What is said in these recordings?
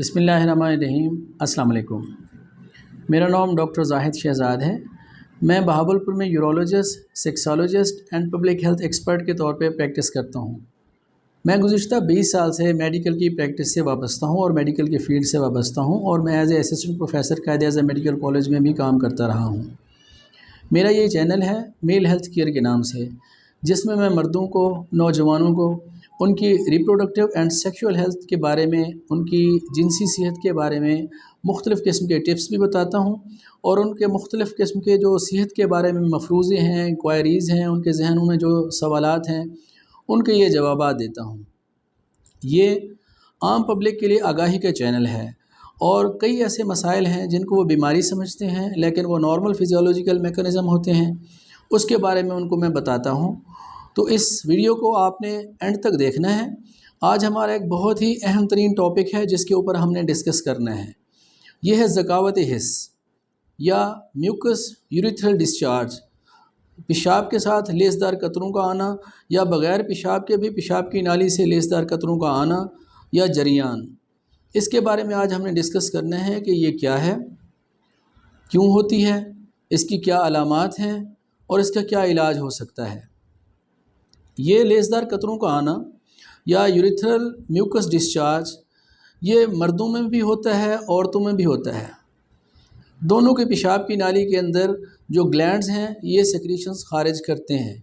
بسم اللہ الرحمن الرحیم۔ السلام علیکم۔ میرا نام ڈاکٹر زاہد شہزاد ہے۔ میں بہاولپور میں urologist, sexologist and public health expert کے طور پہ پریکٹس کرتا ہوں۔ میں گزشتہ 20 سال سے میڈیکل کی پریکٹس سے وابستہ ہوں اور میڈیکل کی فیلڈ سے وابستہ ہوں، اور میں as a assistant professor Quaid Azam medical college میں بھی کام کرتا رہا ہوں۔ میرا یہ چینل ہے میل ہیلتھ کیئر کے نام سے، جس میں مردوں کو، نوجوانوں کو ان کی ریپروڈکٹیو اینڈ سیکشول ہیلتھ کے بارے میں، ان کی جنسی صحت کے بارے میں مختلف قسم کے ٹپس بھی بتاتا ہوں، اور ان کے مختلف قسم کے جو صحت کے بارے میں مفروضے ہیں، انکوائریز ہیں، ان کے ذہنوں میں جو سوالات ہیں، ان کے یہ جوابات دیتا ہوں۔ یہ عام پبلک کے لیے آگاہی کا چینل ہے، اور کئی ایسے مسائل ہیں جن کو وہ بیماری سمجھتے ہیں لیکن وہ نارمل فزیولوجیکل میکانزم ہوتے ہیں، اس کے بارے میں ان کو میں بتاتا ہوں۔ تو اس ویڈیو کو آپ نے اینڈ تک دیکھنا ہے۔ آج ہمارا ایک بہت ہی اہم ترین ٹاپک ہے جس کے اوپر ہم نے ڈسکس کرنا ہے۔ یہ ہے ذکاوت حس یا میوکس یوریتھرل ڈسچارج، پیشاب کے ساتھ لیسدار قطروں کا آنا، یا بغیر پیشاب کے بھی پیشاب کی نالی سے لیسدار قطروں کا آنا یا جریان۔ اس کے بارے میں آج ہم نے ڈسکس کرنا ہے کہ یہ کیا ہے، کیوں ہوتی ہے، اس کی کیا علامات ہیں، اور اس کا کیا علاج ہو سکتا ہے۔ یہ لیسدار قطروں کا آنا یا یوریتھرل میوکس ڈسچارج یہ مردوں میں بھی ہوتا ہے، عورتوں میں بھی ہوتا ہے۔ دونوں کے پیشاب کی نالی کے اندر جو گلینڈز ہیں یہ سیکریشنز خارج کرتے ہیں۔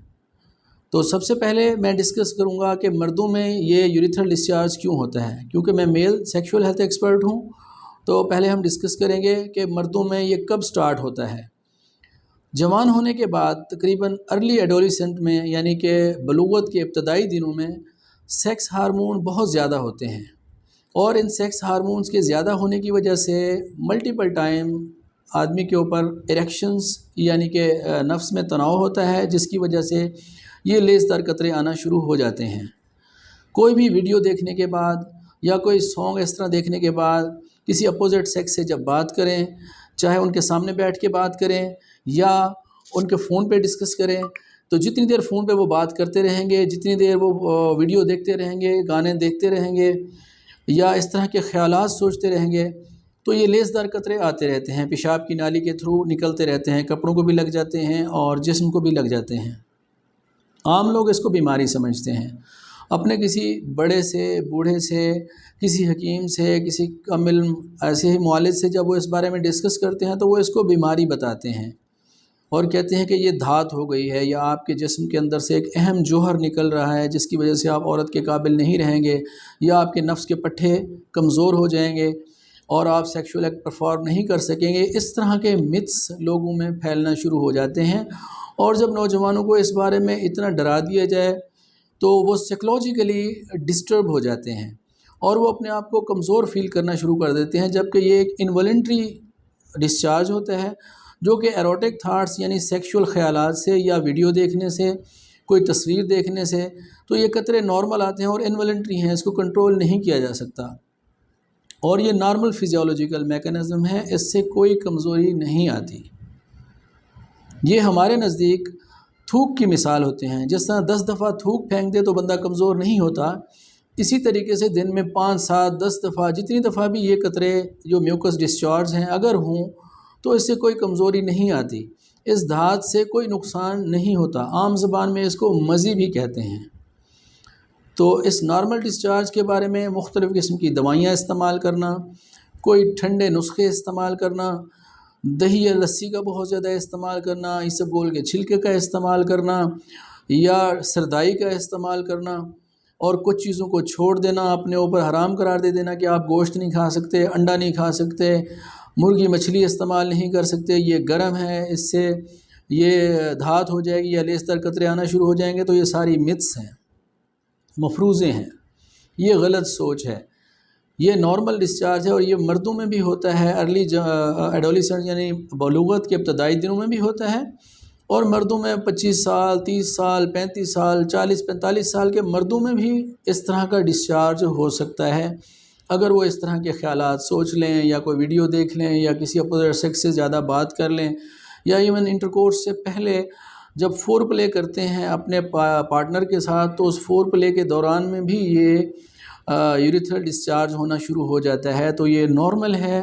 تو سب سے پہلے میں ڈسکس کروں گا کہ مردوں میں یہ یوریتھرل ڈسچارج کیوں ہوتا ہے، کیونکہ میں میل سیکشول ہیلتھ ایکسپرٹ ہوں۔ تو پہلے ہم ڈسکس کریں گے کہ مردوں میں یہ کب سٹارٹ ہوتا ہے۔ جوان ہونے کے بعد تقریباً ارلی ایڈولیسنٹ میں، یعنی کہ بلوغت کے ابتدائی دنوں میں سیکس ہارمون بہت زیادہ ہوتے ہیں، اور ان سیکس ہارمونز کے زیادہ ہونے کی وجہ سے ملٹیپل ٹائم آدمی کے اوپر ایریکشنز یعنی کہ نفس میں تناؤ ہوتا ہے، جس کی وجہ سے یہ لیسدار قطرے آنا شروع ہو جاتے ہیں۔ کوئی بھی ویڈیو دیکھنے کے بعد یا کوئی سانگ اس طرح دیکھنے کے بعد کسی اپوزٹ سیکس سے جب بات کریں، چاہے ان کے سامنے بیٹھ کے بات کریں یا ان کے فون پہ ڈسکس کریں، تو جتنی دیر فون پہ وہ بات کرتے رہیں گے، جتنی دیر وہ ویڈیو دیکھتے رہیں گے، گانے دیکھتے رہیں گے یا اس طرح کے خیالات سوچتے رہیں گے، تو یہ لیسدار قطرے آتے رہتے ہیں، پیشاب کی نالی کے تھرو نکلتے رہتے ہیں، کپڑوں کو بھی لگ جاتے ہیں اور جسم کو بھی لگ جاتے ہیں۔ عام لوگ اس کو بیماری سمجھتے ہیں۔ اپنے کسی بڑے سے، بوڑھے سے، کسی حکیم سے، کسی کم علم ایسے ہی معالج سے جب وہ اس بارے میں ڈسکس کرتے ہیں تو وہ اس کو بیماری بتاتے ہیں، اور کہتے ہیں کہ یہ دھات ہو گئی ہے، یا آپ کے جسم کے اندر سے ایک اہم جوہر نکل رہا ہے جس کی وجہ سے آپ عورت کے قابل نہیں رہیں گے، یا آپ کے نفس کے پٹھے کمزور ہو جائیں گے اور آپ سیکشول ایکٹ پرفارم نہیں کر سکیں گے۔ اس طرح کے متس لوگوں میں پھیلنا شروع ہو جاتے ہیں، اور جب نوجوانوں کو اس بارے میں اتنا ڈرا دیا جائے تو وہ سائیکولوجیکلی ڈسٹرب ہو جاتے ہیں اور وہ اپنے آپ کو کمزور فیل کرنا شروع کر دیتے ہیں، جبکہ یہ ایک انوالنٹری ڈسچارج ہوتا ہے جو کہ ایروٹک تھاٹس یعنی سیکشول خیالات سے یا ویڈیو دیکھنے سے، کوئی تصویر دیکھنے سے، تو یہ قطرے نارمل آتے ہیں اور انوالنٹری ہیں، اس کو کنٹرول نہیں کیا جا سکتا، اور یہ نارمل فزیولوجیکل میکانزم ہے، اس سے کوئی کمزوری نہیں آتی۔ یہ ہمارے نزدیک تھوک کی مثال ہوتے ہیں۔ جس طرح 10 دفعہ تھوک پھینک دے تو بندہ کمزور نہیں ہوتا، اسی طریقے سے دن میں 5، 7، 10 دفعہ جتنی دفعہ بھی یہ قطرے جو میوکس ڈسچارج ہیں اگر ہوں تو اس سے کوئی کمزوری نہیں آتی، اس دھات سے کوئی نقصان نہیں ہوتا۔ عام زبان میں اس کو مزی بھی کہتے ہیں۔ تو اس نارمل ڈسچارج کے بارے میں مختلف قسم کی دوائیاں استعمال کرنا، کوئی ٹھنڈے نسخے استعمال کرنا، دہی یا لسی کا بہت زیادہ استعمال کرنا، اسبگول کے چھلکے کا استعمال کرنا یا سردائی کا استعمال کرنا، اور کچھ چیزوں کو چھوڑ دینا، اپنے اوپر حرام قرار دے دینا کہ آپ گوشت نہیں کھا سکتے، انڈا نہیں کھا سکتے، مرغی مچھلی استعمال نہیں کر سکتے، یہ گرم ہے، اس سے یہ دھات ہو جائے گی یا لیسدار قطرے آنا شروع ہو جائیں گے۔ تو یہ ساری متس ہیں، مفروضے ہیں، یہ غلط سوچ ہے۔ یہ نارمل ڈسچارج ہے، اور یہ مردوں میں بھی ہوتا ہے، ارلی ایڈولیسنٹ یعنی بلوغت کے ابتدائی دنوں میں بھی ہوتا ہے، اور مردوں میں 25 سال، 30 سال، 35 سال، 40، 45 سال کے مردوں میں بھی اس طرح کا ڈسچارج ہو سکتا ہے، اگر وہ اس طرح کے خیالات سوچ لیں یا کوئی ویڈیو دیکھ لیں یا کسی اپوزٹ سیکس سے زیادہ بات کر لیں، یا ایون انٹرکورس سے پہلے جب فور پلے کرتے ہیں اپنے پارٹنر کے ساتھ تو اس فور پلے کے دوران میں بھی یہ یوریتھرل ڈسچارج ہونا شروع ہو جاتا ہے تو یہ نارمل ہے،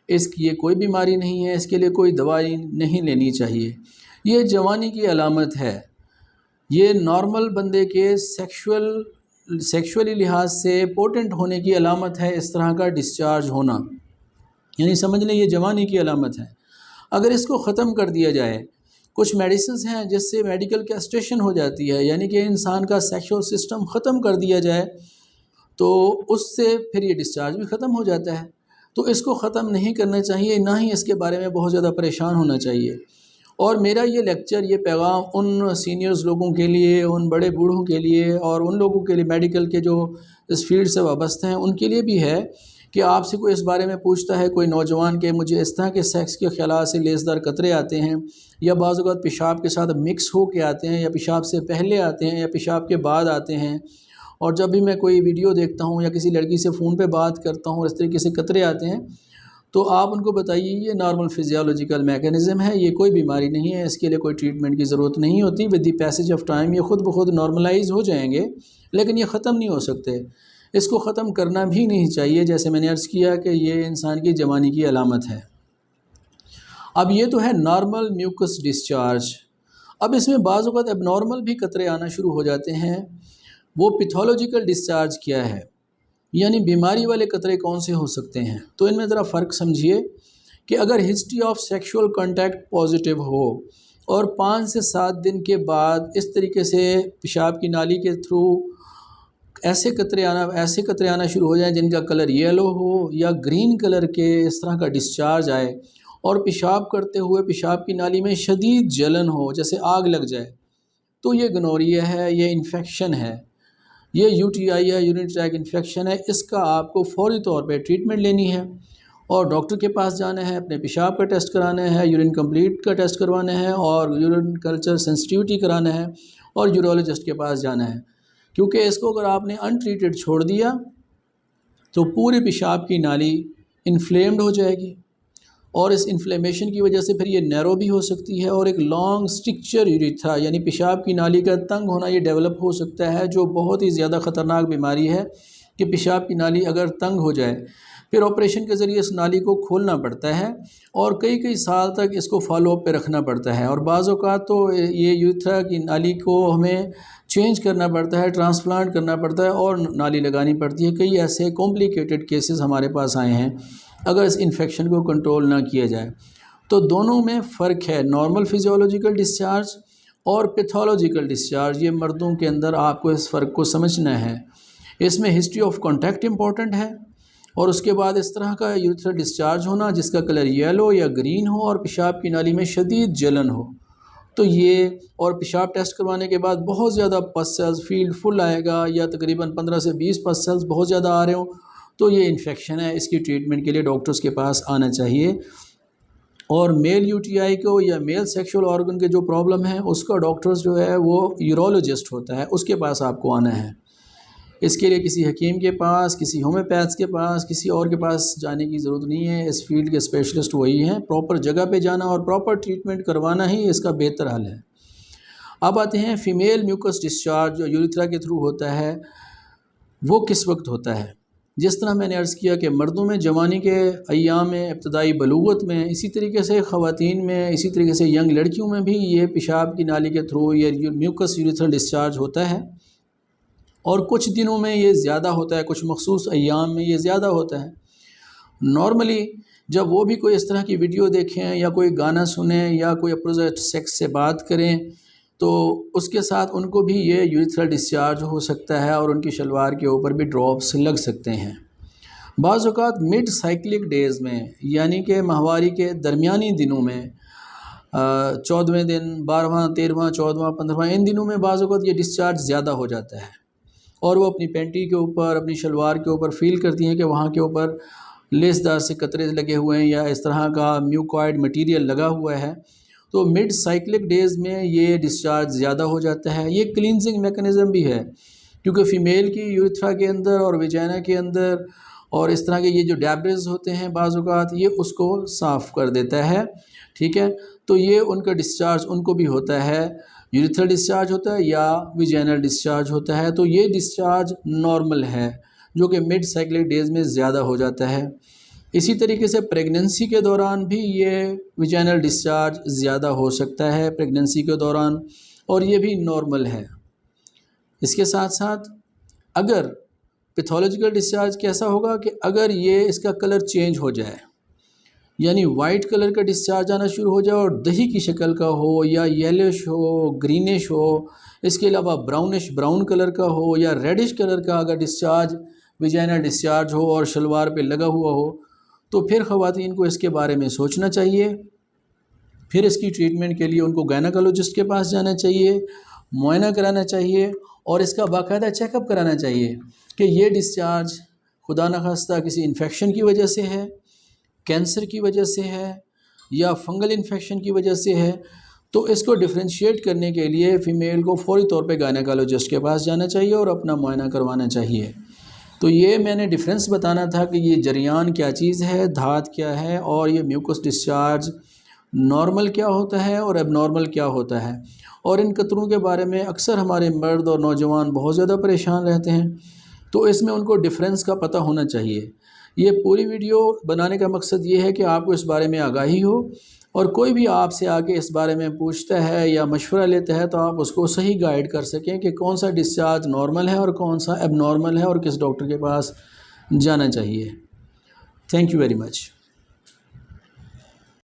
اس کی یہ کوئی بیماری نہیں ہے، اس کے لیے کوئی دوائی نہیں لینی چاہیے۔ یہ جوانی کی علامت ہے، یہ نارمل بندے کے سیکشولی لحاظ سے پوٹنٹ ہونے کی علامت ہے، اس طرح کا ڈسچارج ہونا، یعنی سمجھ لیں یہ جوانی کی علامت ہے۔ اگر اس کو ختم کر دیا جائے، کچھ میڈیسنز ہیں جس سے میڈیکل کیسٹریشن ہو جاتی ہے، یعنی کہ انسان کا سیکشول سسٹم ختم کر دیا جائے تو اس سے پھر یہ ڈسچارج بھی ختم ہو جاتا ہے۔ تو اس کو ختم نہیں کرنا چاہیے، نہ ہی اس کے بارے میں بہت زیادہ پریشان ہونا چاہیے۔ اور میرا یہ لیکچر، یہ پیغام ان سینئرز لوگوں کے لیے، ان بڑے بوڑھوں کے لیے اور ان لوگوں کے لیے میڈیکل کے جو اس فیلڈ سے وابستہ ہیں ان کے لیے بھی ہے کہ آپ سے کوئی اس بارے میں پوچھتا ہے، کوئی نوجوان کہ مجھے اس طرح کے سیکس کے خیالات سے لیسدار قطرے آتے ہیں، یا بعض اوقات پیشاب کے ساتھ مکس ہو کے آتے ہیں، یا پیشاب سے پہلے آتے ہیں، یا پیشاب کے بعد آتے ہیں، اور جب بھی میں کوئی ویڈیو دیکھتا ہوں یا کسی لڑکی سے فون پہ بات کرتا ہوں اور اس طریقے سے قطرے آتے ہیں، تو آپ ان کو بتائیے یہ نارمل فزیولوجیکل میکینزم ہے، یہ کوئی بیماری نہیں ہے، اس کے لیے کوئی ٹریٹمنٹ کی ضرورت نہیں ہوتی۔ With the passage of time یہ خود بخود نارملائز ہو جائیں گے، لیکن یہ ختم نہیں ہو سکتے، اس کو ختم کرنا بھی نہیں چاہیے، جیسے میں نے عرض کیا کہ یہ انسان کی جوانی کی علامت ہے۔ اب یہ تو ہے نارمل میوکس ڈسچارج۔ اب اس میں بعض اوقات اب نارمل بھی قطرے آنا شروع ہو جاتے ہیں۔ وہ پیتھولوجیکل ڈسچارج کیا ہے، یعنی بیماری والے قطرے کون سے ہو سکتے ہیں؟ تو ان میں ذرا فرق سمجھیے کہ اگر history of sexual contact positive ہو اور 5 سے 7 دن کے بعد اس طریقے سے پیشاب کی نالی کے تھرو ایسے قطرے آنا شروع ہو جائیں جن کا کلر یلو ہو یا گرین کلر کے اس طرح کا ڈسچارج آئے، اور پیشاب کرتے ہوئے پیشاب کی نالی میں شدید جلن ہو جیسے آگ لگ جائے، تو یہ گنوریا ہے، یہ انفیکشن ہے، یہ UTI ہے، یورین ٹریک انفیکشن ہے۔ اس کا آپ کو فوری طور پہ ٹریٹمنٹ لینی ہے اور ڈاکٹر کے پاس جانا ہے، اپنے پیشاب کا ٹیسٹ کرانا ہے، یورین کمپلیٹ کا ٹیسٹ کروانا ہے، اور یورین کلچر سینسٹیوٹی کرانا ہے، اور یورولوجسٹ کے پاس جانا ہے، کیونکہ اس کو اگر آپ نے ان ٹریٹڈ چھوڑ دیا تو پوری پیشاب کی نالی انفلیمڈ ہو جائے گی، اور اس انفلیمیشن کی وجہ سے پھر یہ نیرو بھی ہو سکتی ہے، اور ایک لانگ اسٹرکچر یوریتھرا یعنی پیشاب کی نالی کا تنگ ہونا یہ ڈیولپ ہو سکتا ہے، جو بہت ہی زیادہ خطرناک بیماری ہے کہ پیشاب کی نالی اگر تنگ ہو جائے پھر آپریشن کے ذریعے اس نالی کو کھولنا پڑتا ہے، اور کئی سال تک اس کو فالو اپ پہ رکھنا پڑتا ہے، اور بعض اوقات تو یہ یوریتھرا کی نالی کو ہمیں چینج کرنا پڑتا ہے، ٹرانسپلانٹ کرنا پڑتا ہے، اور نالی لگانی پڑتی ہے۔ کئی ایسے کمپلیکیٹڈ کیسز ہمارے پاس آئے ہیں اگر اس انفیکشن کو کنٹرول نہ کیا جائے۔ تو دونوں میں فرق ہے، نارمل فزیولوجیکل ڈسچارج اور پیتھولوجیکل ڈسچارج۔ یہ مردوں کے اندر آپ کو اس فرق کو سمجھنا ہے۔ اس میں ہسٹری آف کانٹیکٹ امپورٹنٹ ہے، اور اس کے بعد اس طرح کا یوریتھرل ڈسچارج ہونا جس کا کلر یلو یا گرین ہو اور پیشاب کی نالی میں شدید جلن ہو، تو یہ، اور پیشاب ٹیسٹ کروانے کے بعد بہت زیادہ پس سیلز فیلڈ فل آئے گا، یا تقریباً 15 سے 20 پس سیلز بہت زیادہ آ رہے ہوں، تو یہ انفیکشن ہے، اس کی ٹریٹمنٹ کے لیے ڈاکٹرز کے پاس آنا چاہیے۔ اور میل UTI کو یا میل سیکشول آرگن کے جو پرابلم ہے اس کا ڈاکٹرز جو ہے وہ یورولوجسٹ ہوتا ہے، اس کے پاس آپ کو آنا ہے۔ اس کے لیے کسی حکیم کے پاس، کسی ہومیوپیتھ کے پاس، کسی اور کے پاس جانے کی ضرورت نہیں ہے۔ اس فیلڈ کے اسپیشلسٹ وہی ہیں۔ پراپر جگہ پہ جانا اور پراپر ٹریٹمنٹ کروانا ہی اس کا بہتر حل ہے۔ اب آتے ہیں فیمیل میوکس ڈسچارج جو یوریتھرا کے تھرو ہوتا ہے، وہ کس وقت ہوتا ہے؟ جس طرح میں نے عرض کیا کہ مردوں میں جوانی کے ایام میں، ابتدائی بلوغت میں، اسی طریقے سے خواتین میں، اسی طریقے سے ینگ لڑکیوں میں بھی یہ پیشاب کی نالی کے تھرو یہ میوکس یوریتھرل ڈسچارج ہوتا ہے، اور کچھ دنوں میں یہ زیادہ ہوتا ہے، کچھ مخصوص ایام میں یہ زیادہ ہوتا ہے۔ نارملی جب وہ بھی کوئی اس طرح کی ویڈیو دیکھیں یا کوئی گانا سنیں یا کوئی اپوزٹ سیکس سے بات کریں تو اس کے ساتھ ان کو بھی یہ یوریتھرل ڈسچارج ہو سکتا ہے، اور ان کی شلوار کے اوپر بھی ڈراپس لگ سکتے ہیں۔ بعض اوقات مڈ سائیکلک ڈیز میں، یعنی کہ ماہواری کے درمیانی دنوں میں، 14ویں دن، 12واں، 13واں، 14واں، 15واں، ان دنوں میں بعض اوقات یہ ڈسچارج زیادہ ہو جاتا ہے، اور وہ اپنی پینٹی کے اوپر، اپنی شلوار کے اوپر فیل کرتی ہیں کہ وہاں کے اوپر لیسدار سے قطرے لگے ہوئے ہیں یا اس طرح کا میوکوائڈ مٹیریل لگا ہوا ہے۔ تو مڈ سائیکلک ڈیز میں یہ ڈسچارج زیادہ ہو جاتا ہے۔ یہ کلینزنگ میکنزم بھی ہے، کیونکہ فیمیل کی یوریتھرا کے اندر اور ویجائنا کے اندر اور اس طرح کے یہ جو ڈیبرز ہوتے ہیں بعض اوقات یہ اس کو صاف کر دیتا ہے، ٹھیک ہے۔ تو یہ ان کا ڈسچارج ان کو بھی ہوتا ہے، یوریتھرل ڈسچارج ہوتا ہے یا ویجائنل ڈسچارج ہوتا ہے، تو یہ ڈسچارج نارمل ہے۔ جو کہ مڈ سائیکلک ڈیز میں زیادہ ہو جاتا ہے۔ اسی طریقے سے پریگننسی کے دوران بھی یہ ویجینل ڈسچارج زیادہ ہو سکتا ہے پریگننسی کے دوران، اور یہ بھی نارمل ہے۔ اس کے ساتھ ساتھ اگر پیتھولوجیکل ڈسچارج کیسا ہوگا کہ اگر یہ اس کا کلر چینج ہو جائے، یعنی وائٹ کلر کا ڈسچارج آنا شروع ہو جائے اور دہی کی شکل کا ہو یا یلوش ہو، گرینش ہو، اس کے علاوہ براؤن کلر کا ہو یا ریڈش کلر کا اگر ڈسچارج ویجینل ڈسچارج ہو اور شلوار پہ لگا ہوا ہو، تو پھر خواتین کو اس کے بارے میں سوچنا چاہیے۔ پھر اس کی ٹریٹمنٹ کے لیے ان کو گائنیکولوجسٹ کے پاس جانا چاہیے، معائنہ کرانا چاہیے اور اس کا باقاعدہ چیک اپ کرانا چاہیے کہ یہ ڈسچارج خدا نخواستہ کسی انفیکشن کی وجہ سے ہے، کینسر کی وجہ سے ہے یا فنگل انفیکشن کی وجہ سے ہے۔ تو اس کو ڈفرینشیٹ کرنے کے لیے فیمیل کو فوری طور پہ گائنیکولوجسٹ کے پاس جانا چاہیے اور اپنا معائنہ کروانا چاہیے۔ تو یہ میں نے ڈفرینس بتانا تھا کہ یہ جریان کیا چیز ہے، دھات کیا ہے، اور یہ میوکس ڈسچارج نارمل کیا ہوتا ہے اور اب نارمل کیا ہوتا ہے۔ اور ان قطروں کے بارے میں اکثر ہمارے مرد اور نوجوان بہت زیادہ پریشان رہتے ہیں، تو اس میں ان کو ڈفرینس کا پتہ ہونا چاہیے۔ یہ پوری ویڈیو بنانے کا مقصد یہ ہے کہ آپ کو اس بارے میں آگاہی ہو، اور کوئی بھی آپ سے آ کے اس بارے میں پوچھتا ہے یا مشورہ لیتا ہے تو آپ اس کو صحیح گائیڈ کر سکیں کہ کون سا ڈسچارج نارمل ہے اور کون سا اب نارمل ہے اور کس ڈاکٹر کے پاس جانا چاہیے۔ Thank you very much.